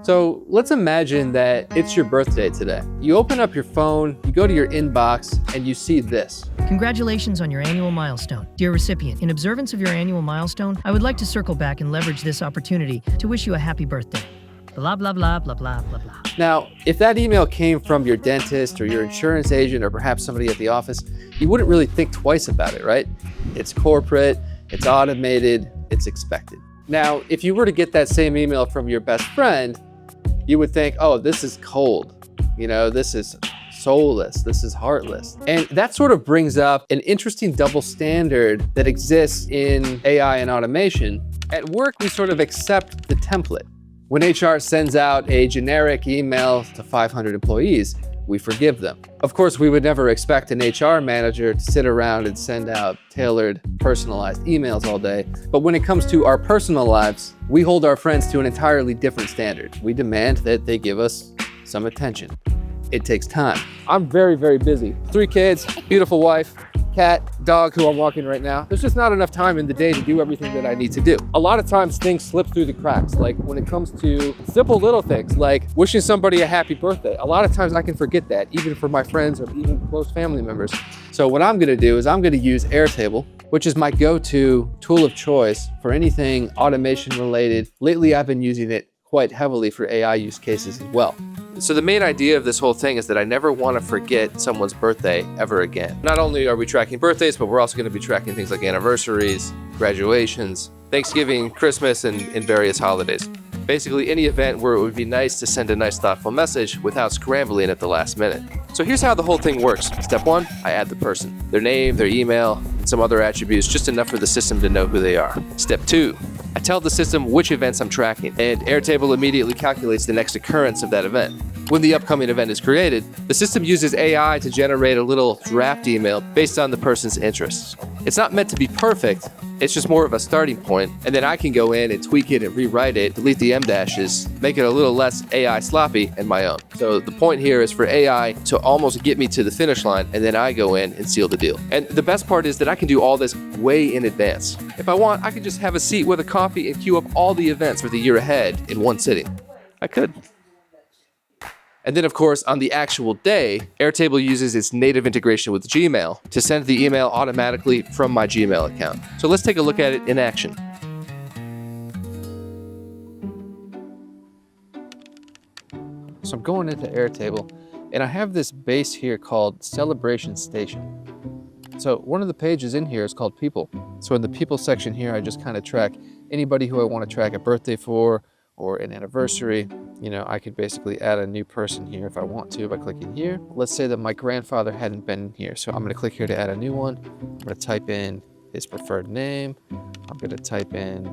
So let's imagine that it's your birthday today. You open up your phone, you go to your inbox, and you see this. Congratulations on your annual milestone. Dear recipient, in observance of your annual milestone, I would like to circle back and leverage this opportunity to wish you a happy birthday. Blah, blah, blah, blah, blah, blah, blah. Now, if that email came from your dentist or your insurance agent or perhaps somebody at the office, you wouldn't really think twice about it, right? It's corporate, it's automated, it's expected. Now, if you were to get that same email from your best friend, you would think, oh, this is cold. You know, this is soulless, this is heartless. And that sort of brings up an interesting double standard that exists in AI and automation. At work, we sort of accept the template. When HR sends out a generic email to 500 employees, we forgive them. Of course, we would never expect an HR manager to sit around and send out tailored, personalized emails all day. But when it comes to our personal lives, we hold our friends to an entirely different standard. We demand that they give us some attention. It takes time. I'm very, very busy. 3 kids, beautiful wife, cat, dog who I'm walking right now. There's just not enough time in the day to do everything that I need to do. A lot of times things slip through the cracks, like when it comes to simple little things like wishing somebody a happy birthday. A lot of times I can forget that, even for my friends or even close family members. So what I'm gonna do is I'm gonna use Airtable, which is my go-to tool of choice for anything automation related. Lately, I've been using it quite heavily for AI use cases as well. So the main idea of this whole thing is that I never want to forget someone's birthday ever again. Not only are we tracking birthdays, but we're also going to be tracking things like anniversaries, graduations, Thanksgiving, Christmas, and various holidays. Basically any event where it would be nice to send a nice thoughtful message without scrambling at the last minute. So here's how the whole thing works. Step 1, I add the person, their name, their email, and some other attributes, just enough for the system to know who they are. Step 2, I tell the system which events I'm tracking, and Airtable immediately calculates the next occurrence of that event. When the upcoming event is created, the system uses AI to generate a little draft email based on the person's interests. It's not meant to be perfect, it's just more of a starting point, and then I can go in and tweak it and rewrite it, delete the M-dashes, make it a little less AI sloppy and my own. So the point here is for AI to almost get me to the finish line, and then I go in and seal the deal. And the best part is that I can do all this way in advance. If I want, I could just have a seat with a coffee and queue up all the events for the year ahead in one sitting. I could. And then, of course, on the actual day, Airtable uses its native integration with Gmail to send the email automatically from my Gmail account. So let's take a look at it in action. So I'm going into Airtable, and I have this base here called Celebration Station. So one of the pages in here is called People. So in the People section here, I just kind of track anybody who I want to track a birthday for or an anniversary. You know, I could basically add a new person here if I want to by clicking here. Let's say that my grandfather hadn't been here. So I'm going to click here to add a new one. I'm going to type in his preferred name. I'm going to type in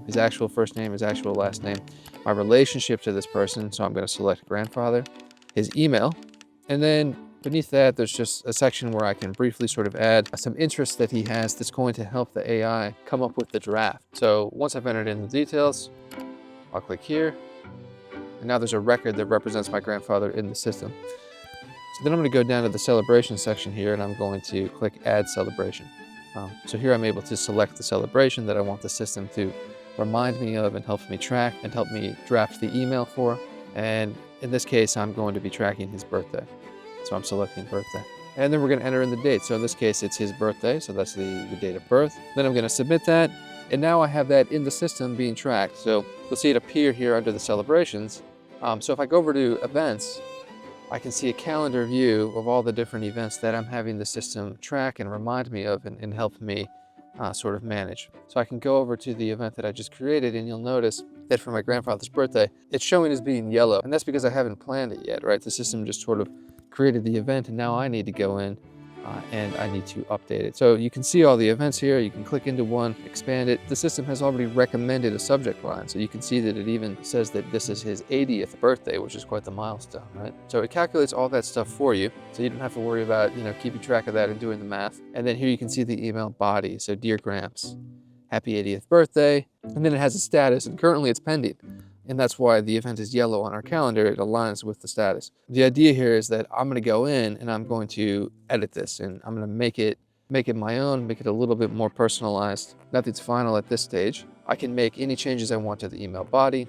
his actual first name, his actual last name, my relationship to this person. So I'm going to select grandfather, his email, and then beneath that, there's just a section where I can briefly sort of add some interests that he has that's going to help the AI come up with the draft. So once I've entered in the details, I'll click here. And now there's a record that represents my grandfather in the system. So then I'm going to go down to the celebration section here, and I'm going to click Add Celebration. So here I'm able to select the celebration that I want the system to remind me of and help me track and help me draft the email for. And in this case, I'm going to be tracking his birthday. So I'm selecting birthday. And then we're going to enter in the date. So in this case, it's his birthday. So that's the date of birth. Then I'm going to submit that. And now I have that in the system being tracked. So you'll see it appear here under the celebrations. So if I go over to events, I can see a calendar view of all the different events that I'm having the system track and remind me of and help me sort of manage. So I can go over to the event that I just created, and you'll notice that for my grandfather's birthday, it's showing as being yellow. And that's because I haven't planned it yet, right? The system just sort of created the event, and now I need to go in and I need to update it. So you can see all the events here. You can click into one, expand it. The system has already recommended a subject line. So you can see that it even says that this is his 80th birthday, which is quite the milestone, right? So it calculates all that stuff for you. So you don't have to worry about, keeping track of that and doing the math. And then here you can see the email body. So Dear Gramps, happy 80th birthday. And then it has a status, and currently it's pending. And that's why the event is yellow on our calendar. It aligns with the status. The idea here is that I'm going to go in and I'm going to edit this, and I'm going to make it my own, make it a little bit more personalized. Nothing's final at this stage. I can make any changes I want to the email body,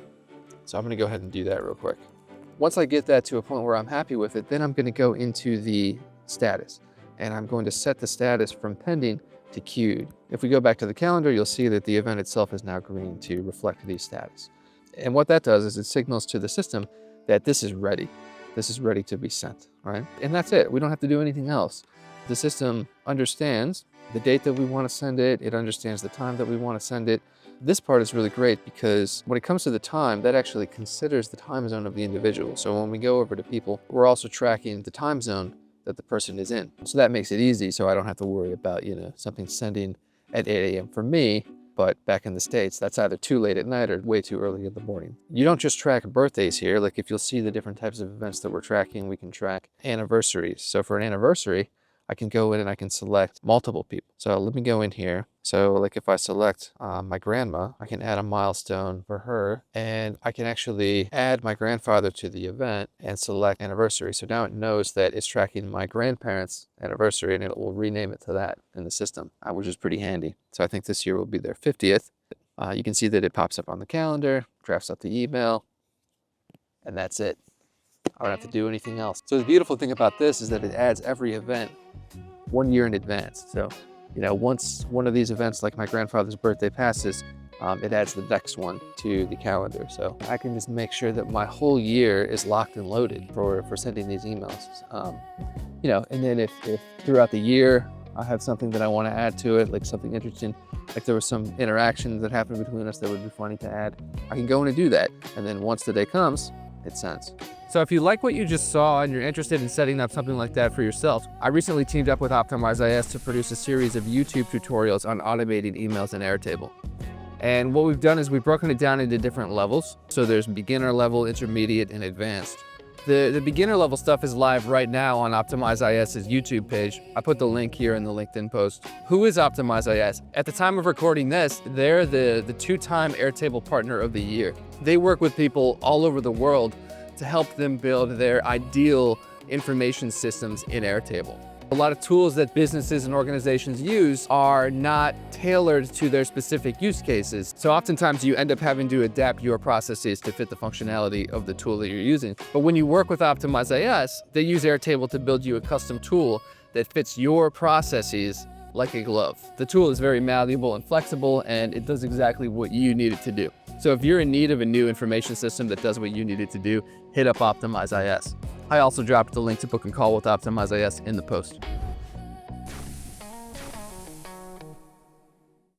So I'm gonna go ahead and do that real quick. Once I get that to a point where I'm happy with it, then I'm gonna go into the status, and I'm going to set the status from pending to queued. If we go back to the calendar, you'll see that the event itself is now green to reflect the status. And what that does is it signals to the system that this is ready. This is ready to be sent, right? And that's it. We don't have to do anything else. The system understands the date that we want to send it. It understands the time that we want to send it. This part is really great because when it comes to the time, that actually considers the time zone of the individual. So when we go over to people, we're also tracking the time zone that the person is in. So that makes it easy, so I don't have to worry about, something sending at 8 a.m. for me, but back in the States, that's either too late at night or way too early in the morning. You don't just track birthdays here. Like if you'll see the different types of events that we're tracking, we can track anniversaries. So for an anniversary, I can go in and I can select multiple people. So let me go in here. So like if I select my grandma, I can add a milestone for her, and I can actually add my grandfather to the event and select anniversary. So now it knows that it's tracking my grandparents' anniversary, and it will rename it to that in the system, which is pretty handy. So I think this year will be their 50th. You can see that it pops up on the calendar, drafts up the email, and that's it. I don't have to do anything else. So the beautiful thing about this is that it adds every event 1 year in advance. So, once one of these events like my grandfather's birthday passes, it adds the next one to the calendar. So I can just make sure that my whole year is locked and loaded for sending these emails. And then if throughout the year I have something that I want to add to it, like something interesting, like there was some interaction that happened between us that would be funny to add, I can go in and do that. And then once the day comes, it sends. So if you like what you just saw and you're interested in setting up something like that for yourself, I recently teamed up with OptimizeIS to produce a series of YouTube tutorials on automating emails in Airtable. And what we've done is we've broken it down into different levels. So there's beginner level, intermediate, and advanced. The beginner level stuff is live right now on OptimizeIS's YouTube page. I put the link here in the LinkedIn post. Who is OptimizeIS? At the time of recording this, they're the two-time Airtable Partner of the Year. They work with people all over the world to help them build their ideal information systems in Airtable. A lot of tools that businesses and organizations use are not tailored to their specific use cases. So oftentimes you end up having to adapt your processes to fit the functionality of the tool that you're using. But when you work with OptimizeIS, they use Airtable to build you a custom tool that fits your processes like a glove. The tool is very malleable and flexible, and it does exactly what you need it to do. So if you're in need of a new information system that does what you need it to do, hit up OptimizeIS. I also dropped the link to book a call with OptimizeIS in the post.